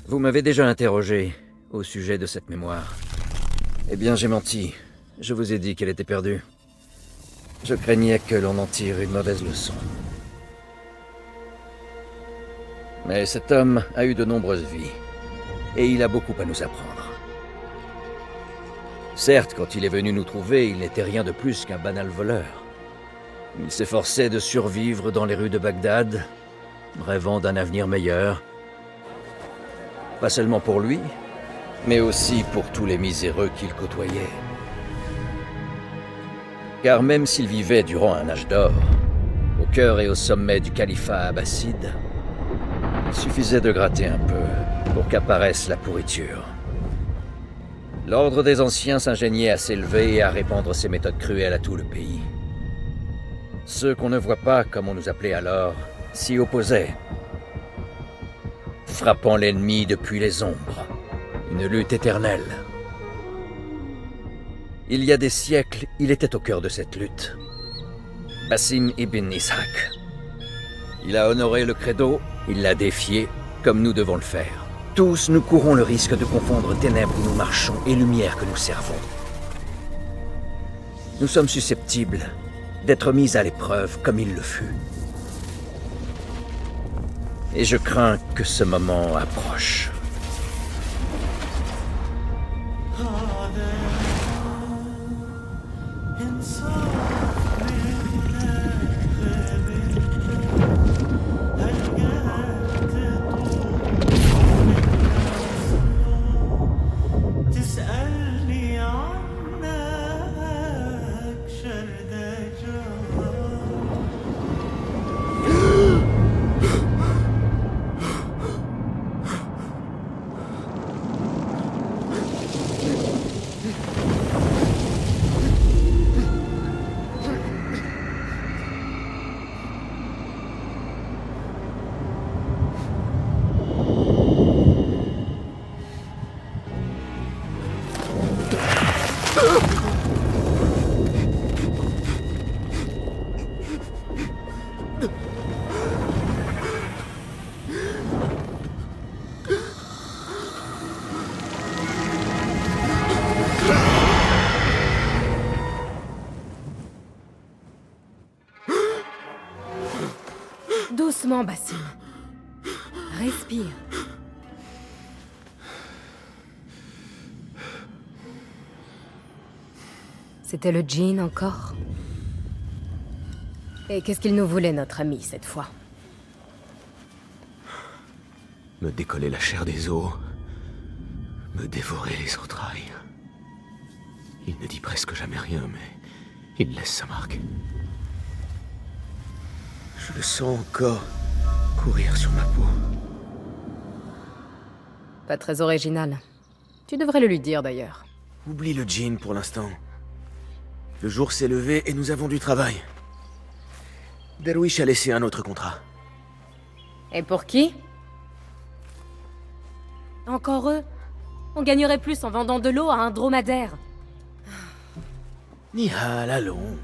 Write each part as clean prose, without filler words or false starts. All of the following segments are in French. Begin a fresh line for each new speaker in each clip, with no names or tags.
Vous m'avez déjà interrogé au sujet de cette mémoire. Eh bien, j'ai menti. Je vous ai dit qu'elle était perdue. Je craignais que l'on en tire une mauvaise leçon. Mais cet homme a eu de nombreuses vies, et il a beaucoup à nous apprendre. Certes, quand il est venu nous trouver, il n'était rien de plus qu'un banal voleur. Il s'efforçait de survivre dans les rues de Bagdad, rêvant d'un avenir meilleur. Pas seulement pour lui, mais aussi pour tous les miséreux qu'il côtoyait. Car même s'il vivait durant un âge d'or, au cœur et au sommet du califat abbasside, il suffisait de gratter un peu pour qu'apparaisse la pourriture. L'ordre des anciens s'ingéniait à s'élever et à répandre ses méthodes cruelles à tout le pays. Ceux qu'on ne voit pas, comme on nous appelait alors, s'y opposaient, frappant l'ennemi depuis les ombres. Une lutte éternelle. Il y a des siècles, il était au cœur de cette lutte. Basim ibn Ishaq. Il a honoré le credo, il l'a défié, comme nous devons le faire. Tous, nous courons le risque de confondre ténèbres où nous marchons et lumière que nous servons. Nous sommes susceptibles d'être mis à l'épreuve comme il le fut. Et je crains que ce moment approche.
Doucement, Basim. Respire. C'était le djinn encore? Et qu'est-ce qu'il nous voulait, notre ami, cette fois?
Me décoller la chair des os. Me dévorer les entrailles. Il ne dit presque jamais rien, mais il laisse sa marque. Je le sens encore courir sur ma peau.
Pas très original. Tu devrais le lui dire, d'ailleurs.
Oublie le djinn pour l'instant. Le jour s'est levé et nous avons du travail. Darwish a laissé un autre contrat.
Et pour qui? Encore eux? On gagnerait plus en vendant de l'eau à un dromadaire.
Nihal, allons.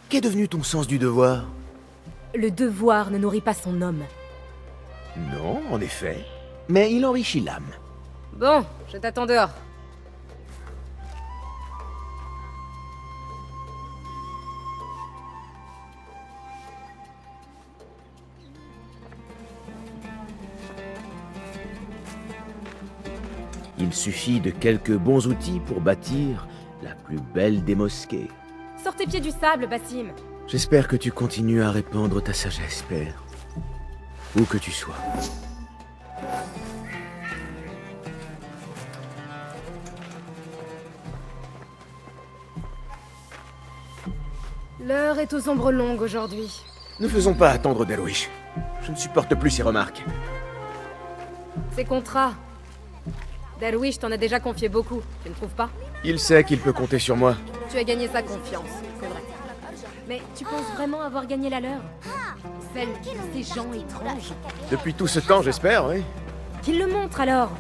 Qu'est devenu ton sens du devoir?
Le devoir ne nourrit pas son homme.
Non, en effet. Mais il enrichit l'âme.
Bon, je t'attends dehors.
Il suffit de quelques bons outils pour bâtir la plus belle des mosquées.
Sors tes pieds du sable, Basim.
J'espère que tu continues à répandre ta sagesse, père. Où que tu sois.
L'heure est aux ombres longues aujourd'hui.
Ne faisons pas attendre Darwish. Je ne supporte plus ses remarques.
Ces contrats. Darwish t'en a déjà confié beaucoup, tu ne trouves pas?
Il sait qu'il peut compter sur moi.
Tu as gagné sa confiance, c'est vrai. Mais tu penses vraiment avoir gagné la leur? Celle de ces gens étranges?
Depuis tout ce temps, j'espère, oui.
Qu'il le montre alors!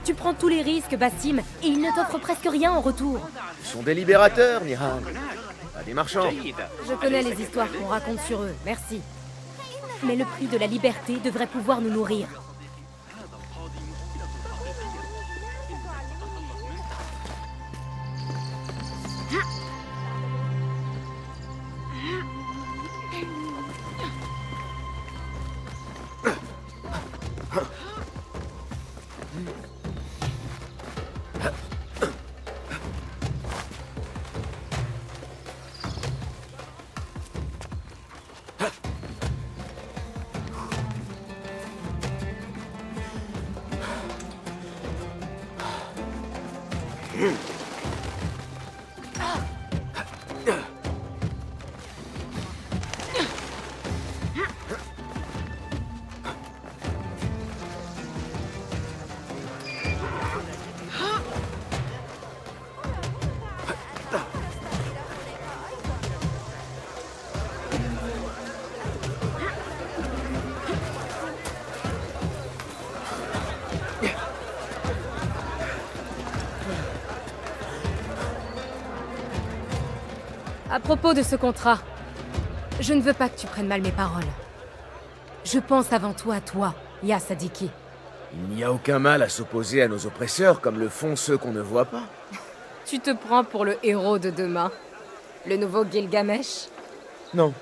Tu prends tous les risques, Basim, et ils ne t'offrent presque rien en retour.
Ils sont des libérateurs, Nihal. Pas des marchands.
Je connais les histoires qu'on raconte sur eux, merci. Mais le prix de la liberté devrait pouvoir nous nourrir. À propos de ce contrat, je ne veux pas que tu prennes mal mes paroles. Je pense avant tout à toi, Ya Sadiki.
Il n'y a aucun mal à s'opposer à nos oppresseurs comme le font ceux qu'on ne voit pas.
Tu te prends pour le héros de demain. Le nouveau Gilgamesh.
Non.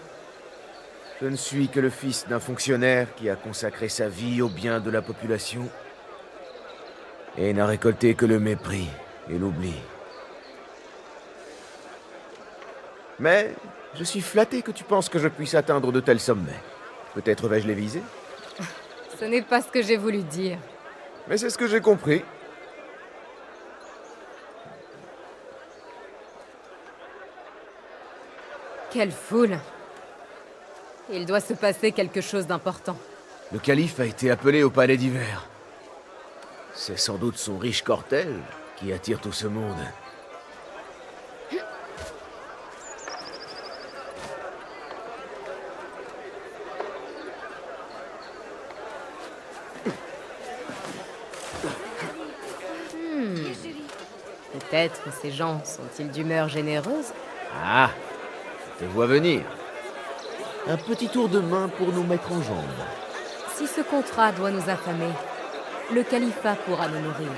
Je ne suis que le fils d'un fonctionnaire qui a consacré sa vie au bien de la population et n'a récolté que le mépris et l'oubli. Mais je suis flatté que tu penses que je puisse atteindre de tels sommets. Peut-être vais-je les viser?
Ce n'est pas ce que j'ai voulu dire.
Mais c'est ce que j'ai compris.
Quelle foule! Il doit se passer quelque chose d'important.
Le calife a été appelé au palais d'hiver. C'est sans doute son riche cortège qui attire tout ce monde.
Peut-être ces gens sont-ils d'humeur généreuse?
Ah, je te vois venir. Un petit tour de main pour nous mettre en jambes.
Si ce contrat doit nous affamer, le califat pourra nous nourrir.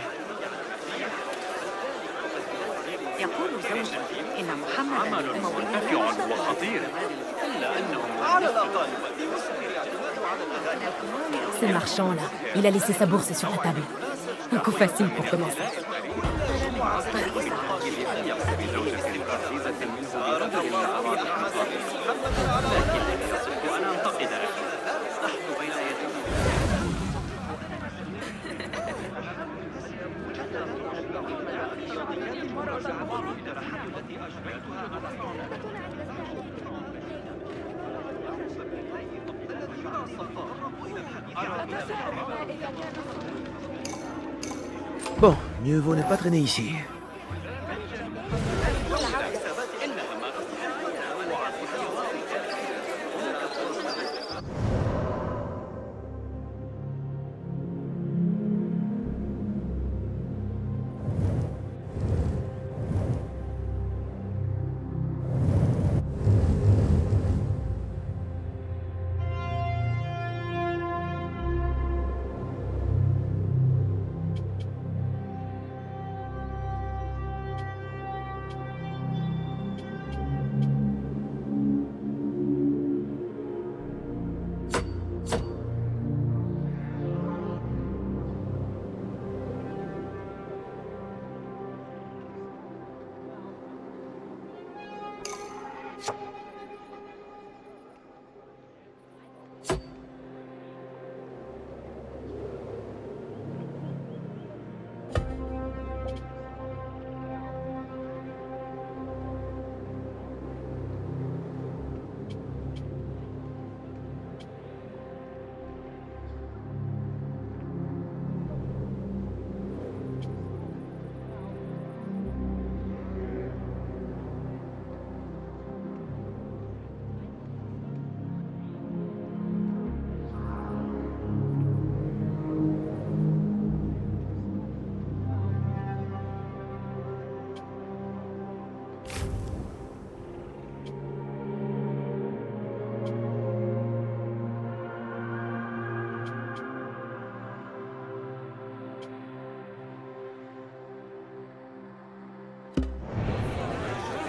يقول زوجي إن محمد مرتفع وخطير إلا أنه
Ce marchand-là, il a laissé sa bourse sur la table. Un coup facile pour commencer.
Bon, mieux vaut ne pas traîner ici.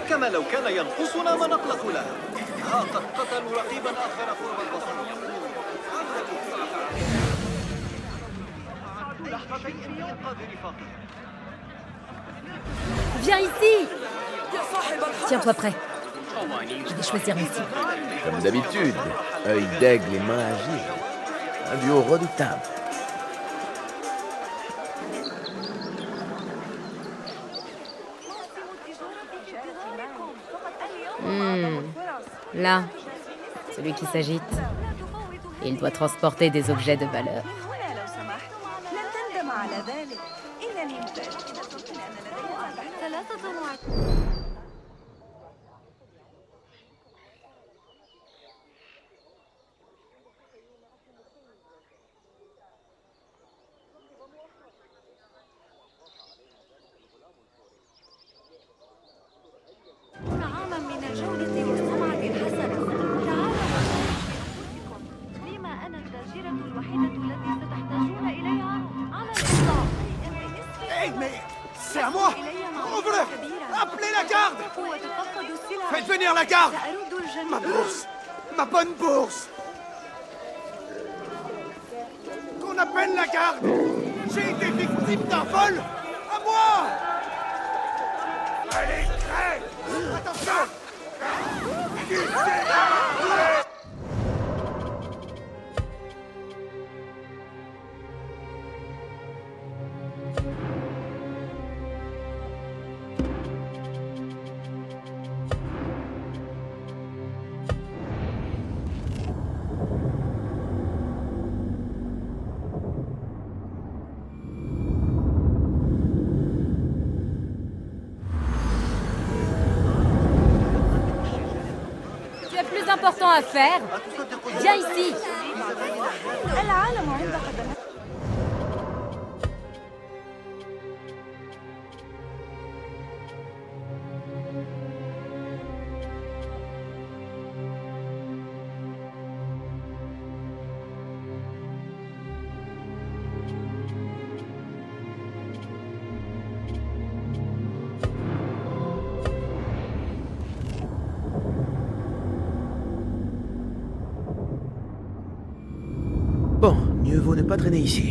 كما لو كان ينقصنا ما نقلق له. ها قد قتلوا رقيبا آخر قرب البصر.
Viens ici! Tiens-toi prêt. Je vais choisir mes cibles.
Comme d'habitude, œil d'aigle et main agile. Un duo redoutable.
Là, celui qui s'agite. Il doit transporter des objets de valeur.
طعاما من الجودة والسمعة الحسنة. تعالوا لما أنا التاجرة الوحيدة التي ستحتاجون إليها على الإطلاق.
Hey, mais c'est à moi! Ouvrez! Appelez la garde! Faites venir la garde! Ma bourse! Ma bonne bourse! Qu'on appelle la garde! J'ai été victime d'un vol! À moi! Allez, crève! Attention!
Tu as plus important à faire. Viens ici.
العالم عند قدمك.
Bon, mieux vaut ne pas traîner ici.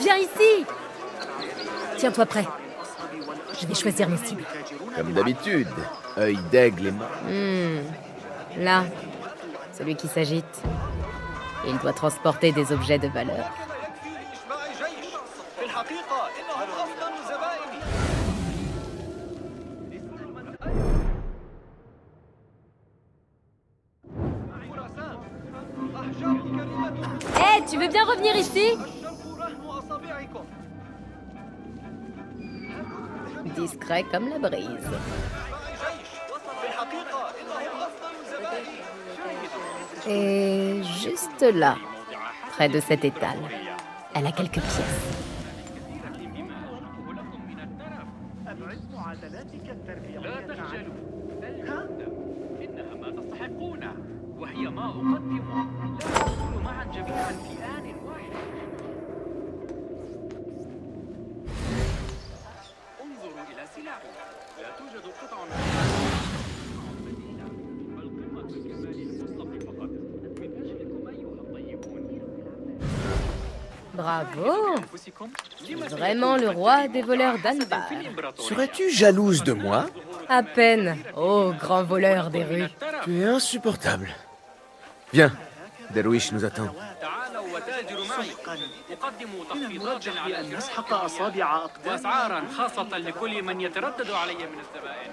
Viens ici. Tiens-toi prêt. Je vais choisir mes cibles.
Comme d'habitude, œil d'aigle et mort.
Là, celui qui s'agite. Il doit transporter des objets de valeur.
فيه إشباع جيش. في الحقيقة إنهم أفضل زبائني. خراسان. أحجار كريمة.
Hé, tu veux bien revenir ici?
الشرق رهن أصابعكم.
Discret comme la brise.
في الحقيقة إنهم أفضل زبائني.
Et juste là, près de cet étal, elle a quelques pièces.
لا تخجلوا الجودة إنها ما تستحقونه وهي ما أقدمه لا ندخل معا جميعا في آن واحد انظروا إلى سلاحي لا توجد قطع بديلة بل قمة الكمال المطلق فقط من أجلكم أيها الطيبون
Bravo!
أنفسكم لما
Vraiment le roi des voleurs d'Anbar.
Serais-tu jalouse de moi?
À peine. Oh, grand voleur des rues.
Tu es insupportable. Viens, Derwish nous attend.
تعالوا وتاجروا معي أقدم تخفيضات على
أن نسحق أصابع أقدام
وأسعارا خاصة لكل من يتردد علي من الزبائن